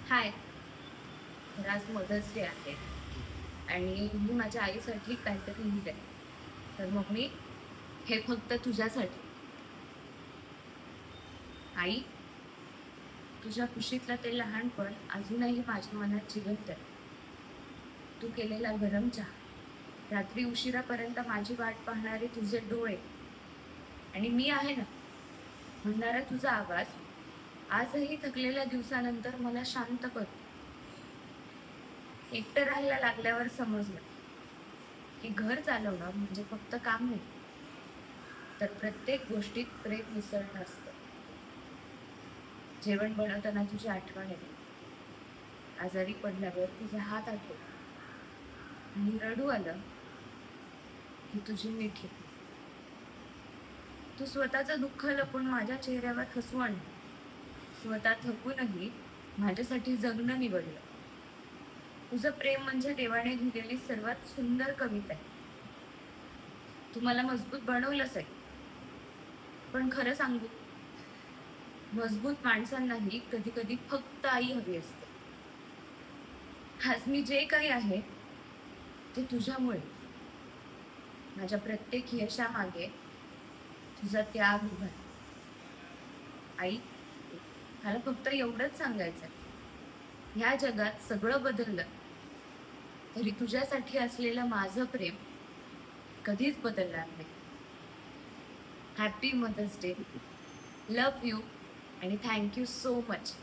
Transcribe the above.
हाय. तर आज mother's day आहे आणि मी माझ्या आईसाठी काहीतरी लिहिलंय. तर मम्मी, हे फक्त तुझ्यासाठी. आई, तुझ्या खुशीतलं ते लहानपण अजूनही माझ्या मनात जिवंत आहे. तू केलेला गरम चहा, रात्री उशिरापर्यंत माझी वाट पाहणारे तुझे डोळे, आणि मी आहे ना म्हणणारा तुझा आवाज, आजही थकलेल्या दिवसानंतर मला शांत करतो. एकटं राहायला लागल्यावर समजलं की घर चालवणं म्हणजे फक्त काम नाही, तर प्रत्येक गोष्टीत प्रेम मिसळणं असतं. जेवण बनवताना तुझी आठवण येते, आजारी पडल्यावर तुझा हात आठवतो, आणि रडू आलं की तुझी मिठी. तू स्वतःचं दुःख लपून माझ्या चेहऱ्यावर हसू आणलं, स्वतः थकूनही माझ्यासाठी जगणं निवडलं. तुझं प्रेम म्हणजे देवाने लिहिलेली सर्वात सुंदर कविता आहे. तू मला मजबूत बनवलंच आहे, पण खरं सांगू, मजबूत माणसांनाही कधी कधी फक्त आई हवी असते. आज मी जे काही आहे ते तुझ्यामुळे. माझ्या प्रत्येक यशामागे तुझा त्याग उभा आहे. आई, मला फक्त एवढंच सांगायचंय, ह्या जगात सगळं बदललं तरी तुझ्यासाठी असलेलं माझं प्रेम कधीच बदलणार नाही. Happy mothers day. Love you आणि थँक यू सो मच.